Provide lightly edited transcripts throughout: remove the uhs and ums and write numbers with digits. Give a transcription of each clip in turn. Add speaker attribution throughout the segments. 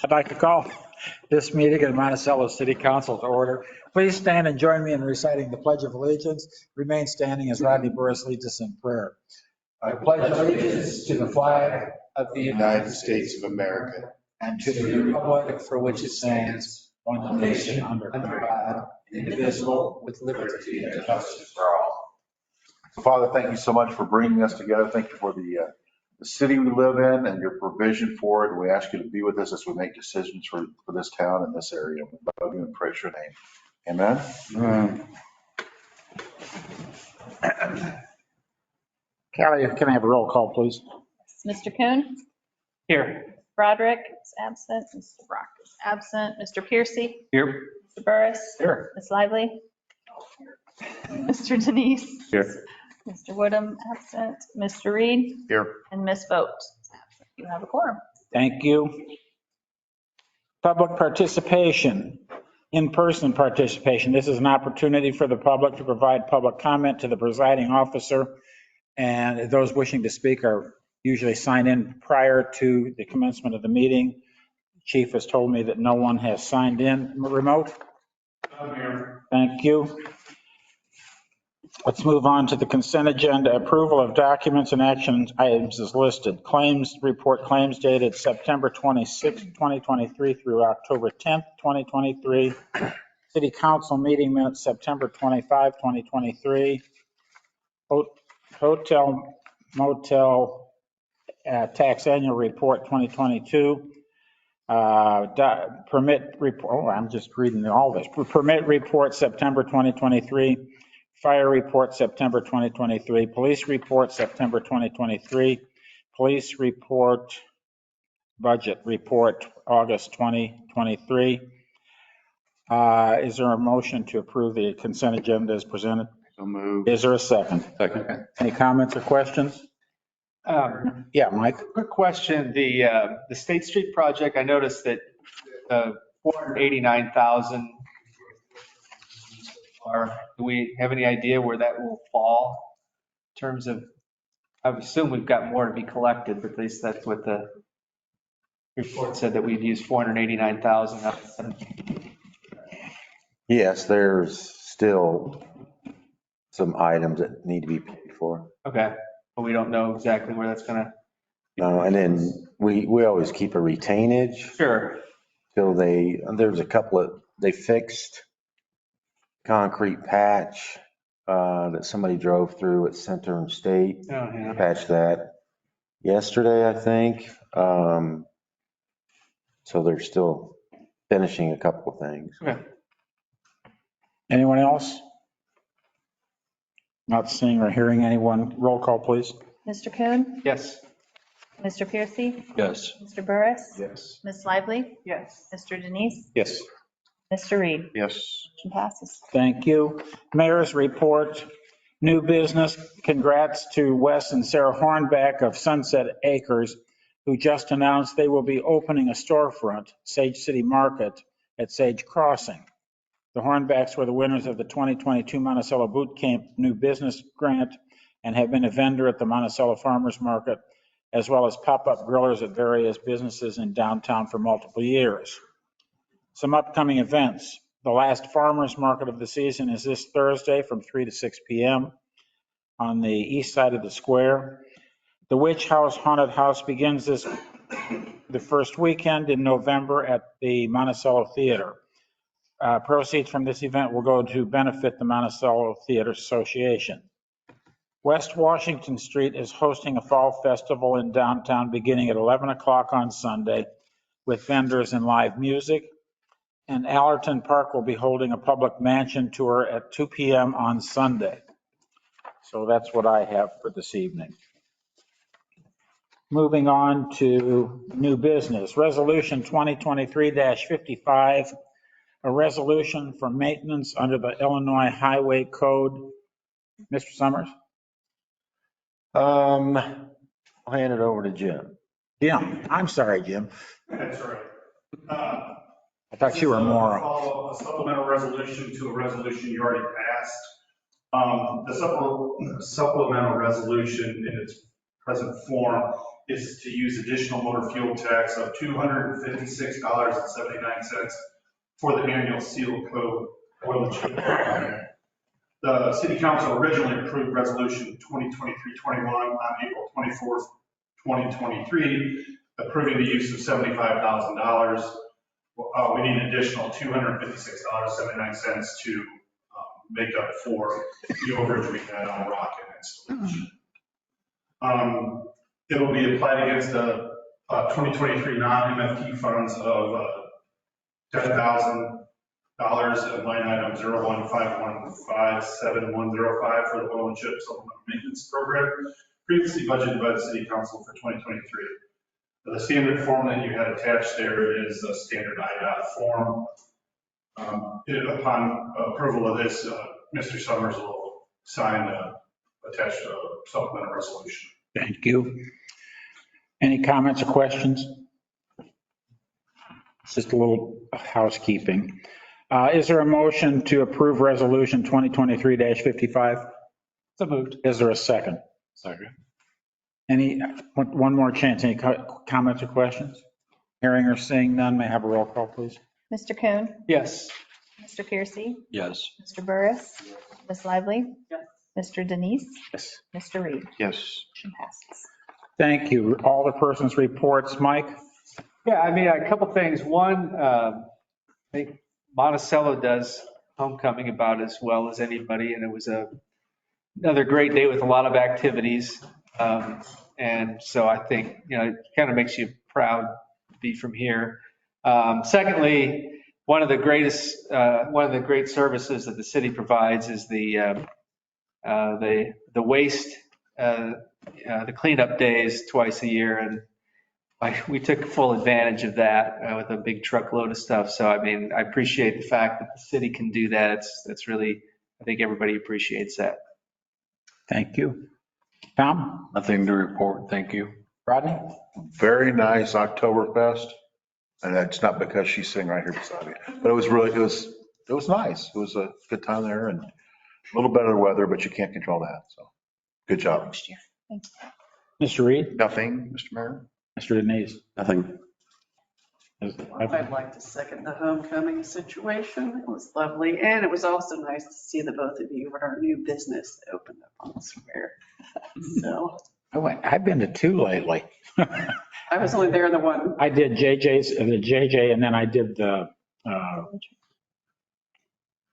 Speaker 1: I'd like to call this meeting of the Monticello City Council to order. Please stand and join me in reciting the Pledge of Allegiance. Remain standing as Rodney Burris leads us in prayer. I pledge allegiance to the flag of the United States of America and to the republic for which it stands, one nation under God, indivisible, with liberty and justice for all.
Speaker 2: Father, thank you so much for bringing us together. Thank you for the city we live in and your provision for it. We ask you to be with us as we make decisions for this town and this area. We love you and praise your name. Amen.
Speaker 1: Kelly, can I have a roll call, please?
Speaker 3: Mr. Kuhn?
Speaker 4: Here.
Speaker 3: Broderick is absent. Mr. Brock is absent. Mr. Piercy?
Speaker 4: Here.
Speaker 3: Mr. Burris?
Speaker 1: Here.
Speaker 3: Ms. Lively? Mr. Denise?
Speaker 4: Here.
Speaker 3: Mr. Woodham absent. Mr. Reed?
Speaker 2: Here.
Speaker 3: And Ms. Vogt is absent. You have a quorum.
Speaker 1: Thank you. Public participation, in-person participation. This is an opportunity for the public to provide public comment to the presiding officer. And those wishing to speak are usually signed in prior to the commencement of the meeting. Chief has told me that no one has signed in remote. Thank you. Let's move on to the consent agenda. Approval of documents and action items is listed. Claims report, claims dated September 26, 2023 through October 10th, 2023. City council meeting minutes, September 25, 2023. Hotel motel tax annual report 2022. Permit report, I'm just reading all this. Permit report September 2023. Fire report September 2023. Police report September 2023. Police report budget report August 2023. Is there a motion to approve the consent agenda as presented?
Speaker 2: So moved.
Speaker 1: Is there a second?
Speaker 4: Second.
Speaker 1: Any comments or questions? Yeah, Mike.
Speaker 4: Quick question. The State Street project, I noticed that 489,000. Do we have any idea where that will fall in terms of, I would assume we've got more to be collected, but at least that's what the report said, that we'd use 489,000.
Speaker 5: Yes, there's still some items that need to be paid for.
Speaker 4: Okay, but we don't know exactly where that's gonna.
Speaker 5: No, and then we always keep a retainage
Speaker 4: Sure.
Speaker 5: till there's a couple of, they fixed concrete patch that somebody drove through at Center and State.
Speaker 4: Oh, yeah.
Speaker 5: Patched that yesterday, I think. So they're still finishing a couple of things.
Speaker 4: Okay.
Speaker 1: Anyone else? Not seeing or hearing anyone. Roll call, please.
Speaker 3: Mr. Kuhn?
Speaker 4: Yes.
Speaker 3: Mr. Piercy?
Speaker 4: Yes.
Speaker 3: Mr. Burris?
Speaker 2: Yes.
Speaker 3: Ms. Lively?
Speaker 4: Yes.
Speaker 3: Mr. Denise?
Speaker 1: Yes.
Speaker 3: Mr. Reed?
Speaker 2: Yes.
Speaker 3: Motion passes.
Speaker 1: Thank you. Mayor's report, new business. Congrats to Wes and Sarah Hornback of Sunset Acres, who just announced they will be opening a storefront, Sage City Market, at Sage Crossing. The Hornbacks were the winners of the 2022 Monticello Boot Camp New Business Grant and have been a vendor at the Monticello Farmers Market, as well as pop-up grillers at various businesses in downtown for multiple years. Some upcoming events. The last farmers market of the season is this Thursday from 3 to 6 p.m. on the east side of the square. The Witch House Haunted House begins the first weekend in November at the Monticello Theater. Proceeds from this event will go to benefit the Monticello Theater Association. West Washington Street is hosting a fall festival in downtown beginning at 11 o'clock on Sunday with vendors and live music. And Allerton Park will be holding a public mansion tour at 2 p.m. on Sunday. So that's what I have for this evening. Moving on to new business. Resolution 2023-55, a resolution for maintenance under the Illinois Highway Code. Mr. Summers?
Speaker 5: I'll hand it over to Jim.
Speaker 1: Jim, I'm sorry, Jim.
Speaker 6: That's right.
Speaker 1: I thought you were more.
Speaker 6: Follow a supplemental resolution to a resolution you already passed. The supplemental resolution in its present form is to use additional motor fuel tax of $256.79 for the annual seal coat oil change. The city council originally approved resolution 2023-21 on April 24th, 2023, approving the use of $75,000. We need an additional $256.79 to make up for the overage we had on rocket installation. It'll be applied against the 2023 non-MFT funds of $10,000 at line item 015157105 for the oil and chip supplemental maintenance program, previously budgeted by the city council for 2023. The standard form that you had attached there is a standard IDOT form. Upon approval of this, Mr. Summers will sign attached supplemental resolution.
Speaker 1: Thank you. Any comments or questions? Just a little housekeeping. Is there a motion to approve resolution 2023-55?
Speaker 4: So moved.
Speaker 1: Is there a second?
Speaker 7: Second.
Speaker 1: One more chance. Any comments or questions? Hearing or seeing none, may I have a roll call, please?
Speaker 3: Mr. Coon,
Speaker 4: Yes.
Speaker 3: Mr. Piercy,
Speaker 7: Yes.
Speaker 3: Mr. Burris, Ms. Lively, Mr. Denise,
Speaker 1: Yes.
Speaker 3: Mr. Reed.
Speaker 7: Yes.
Speaker 3: Motion passes.
Speaker 1: Thank you. All the persons' reports. Mike?
Speaker 4: Yeah, I mean, a couple things. One, I think Monticello does homecoming about as well as anybody, and it was another great day with a lot of activities. And so I think, it kind of makes you proud to be from here. Secondly, one of the great services that the city provides is the waste, the cleanup days twice a year. And we took full advantage of that with a big truckload of stuff. So, I mean, I appreciate the fact that the city can do that. That's really, I think everybody appreciates that.
Speaker 1: Thank you. Tom?
Speaker 7: Nothing to report. Thank you.
Speaker 1: Rodney?
Speaker 2: Very nice Oktoberfest. And that's not because she's sitting right here beside me, but it was nice. It was a good time there and a little better weather, but you can't control that. So good job.
Speaker 3: Next year. Thank you.
Speaker 1: Mr. Reed?
Speaker 2: Nothing, Mr. Mayor?
Speaker 1: Mr. Denise?
Speaker 7: Nothing.
Speaker 8: I'd like to second the homecoming situation. It was lovely. And it was also nice to see the both of you at our new business that opened up on the square. So
Speaker 1: I've been to two lately.
Speaker 8: I was only there the one.
Speaker 1: I did the JJ, and then I did the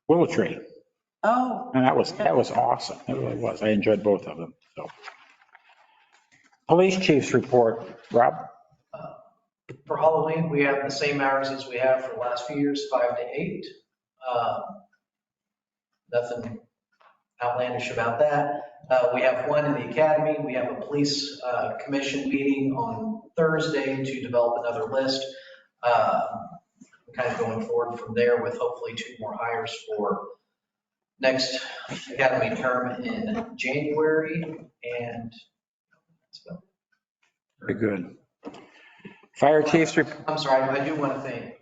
Speaker 1: Willow Tree.
Speaker 8: Oh,
Speaker 1: And that was awesome. It really was. I enjoyed both of them. So, Police Chief's report. Rob?
Speaker 9: For Halloween, we have the same hours as we have for the last few years, 5 to 8. Nothing outlandish about that. We have one in the academy. We have a police commission meeting on Thursday to develop another list. Kind of going forward from there with hopefully 2 more hires for next academy term in January. And that's about it.
Speaker 1: Very good. Fire Chief's report.
Speaker 9: I'm sorry, I do want to thank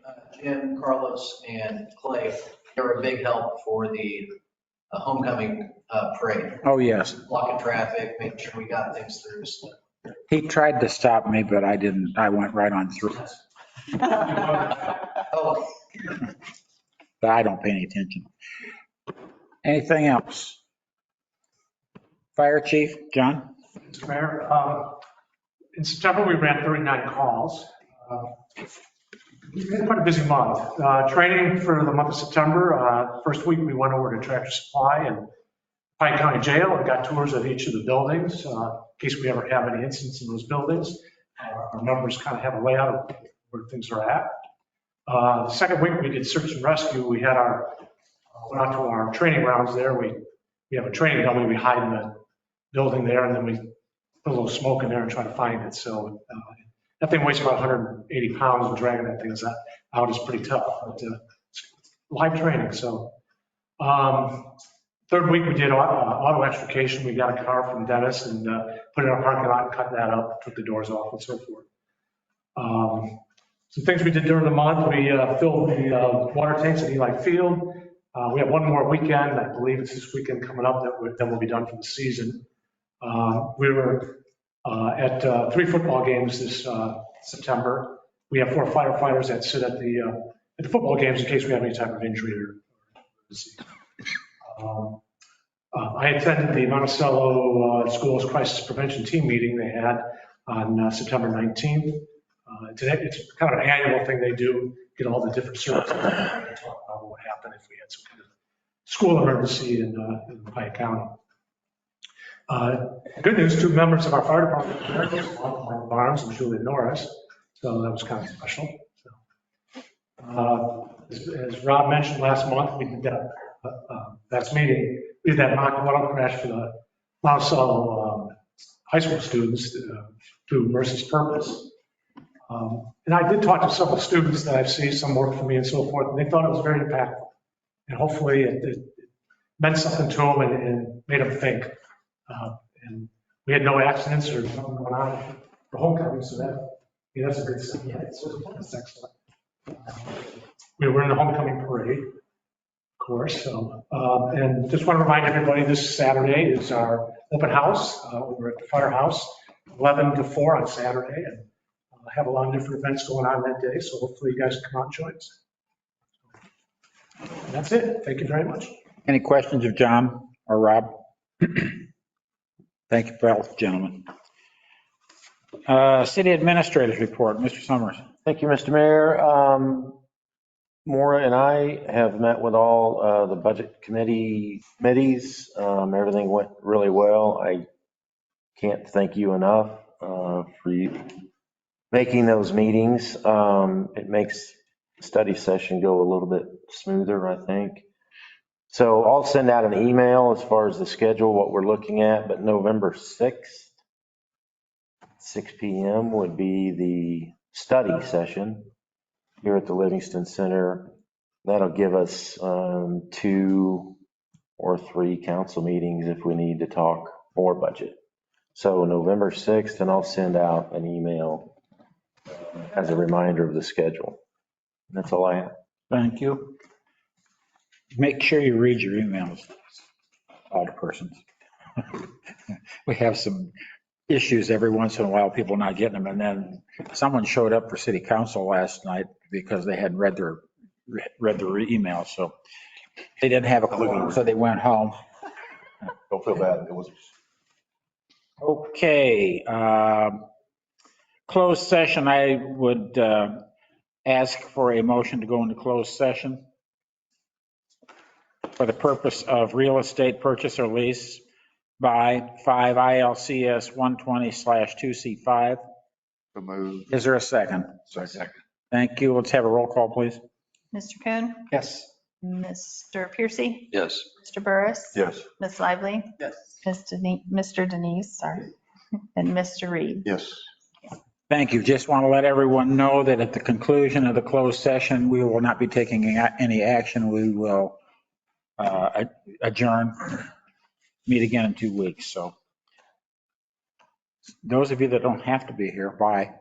Speaker 9: Jim, Carlos, and Clay. They were a big help for the homecoming parade,
Speaker 1: Oh, yes.
Speaker 9: blocking traffic, making sure we got things through. So,
Speaker 1: He tried to stop me, but I didn't. I went right on through.
Speaker 9: oh,
Speaker 1: But I don't pay any attention. Anything else? Fire Chief, John?
Speaker 10: Mr. Mayor, in September, we ran 39 calls. We had quite a busy month. Training for the month of September, first week we went over to Tractor Supply and Pike County Jail and got tours of each of the buildings in case we ever have any incidents in those buildings. Our members kind of have a layout of where things are at. The second week we did search and rescue. We had went out to our training rounds there. We have a training dummy. We hide in the building there, and then we put a little smoke in there and try to find it. So that thing weighs about 180 pounds, and dragging that thing out is pretty tough. But it's live training. So third week we did auto extrication. We got a car from Dennis and put it in our parking lot and cut that up, took the doors off and so forth. Some things we did during the month, we filled the water tanks at Eli Field. We have one more weekend. I believe it's this weekend coming up that will be done for the season. We were At 3 football games this September, we have 4 firefighters that sit at the football games in case we have any type of injury or disease. I attended the Monticello Schools Crisis Prevention Team meeting they had on September 19th. It's kind of an annual thing they do, get all the different services and talk about what happened if we had some kind of school emergency in Pike County. Good news, 2 members of our fire department, Mark Barnes and Julia Norris, so that was kind of special. As Rob mentioned last month, we did that last meeting, we did that mock auto crash for the Monticello high school students through Mercy's Purpose. And I did talk to several students that I've seen, some work for me and so forth, and they thought it was very impactful. And hopefully it meant something to them and made them think. And we had no accidents or something going on for homecoming, so that's a good sign. Yeah, that's excellent. We were in the homecoming parade, of course. So, and just want to remind everybody, this Saturday is our open house over at the firehouse, 11 to 4 on Saturday, and have a lot of different events going on that day. So hopefully you guys can come out and join us. And that's it. Thank you very much.
Speaker 1: Any questions of John or Rob? Thank you, both gentlemen. City Administrator's Report, Mr. Summers.
Speaker 5: Thank you, Mr. Mayor. Maura and I have met with all the budget committees. Everything went really well. I can't thank you enough for you making those meetings. It makes the study session go a little bit smoother, I think. So I'll send out an email as far as the schedule, what we're looking at, but November 6th, 6 p.m. would be the study session here at the Livingston Center. That'll give us 2 or 3 council meetings if we need to talk more budget. So November 6th, and I'll send out an email as a reminder of the schedule. That's all I have.
Speaker 1: Thank you. Make sure you read your emails, all the persons. We have some issues every once in a while, people not getting them. And then someone showed up for city council last night because they hadn't read their email. So they didn't have a clue, so they went home.
Speaker 2: Don't feel bad. It was.
Speaker 1: Okay. Closed session, I would ask for a motion to go into closed session for the purpose of real estate purchase or lease by 5 ILCS 120/2C5. Is there a second?
Speaker 2: Second.
Speaker 1: Thank you. Let's have a roll call, please.
Speaker 3: Mr. Coon,
Speaker 4: Yes.
Speaker 3: Mr. Piercy,
Speaker 2: Yes.
Speaker 3: Mr. Burris,
Speaker 2: Yes.
Speaker 3: Ms. Lively,
Speaker 8: Yes.
Speaker 3: Mr. Denise, sorry, and Mr. Reed.
Speaker 2: Yes.
Speaker 1: Thank you. Just want to let everyone know that at the conclusion of the closed session, we will not be taking any action. We will adjourn, meet again in 2 weeks. So those of you that don't have to be here, bye.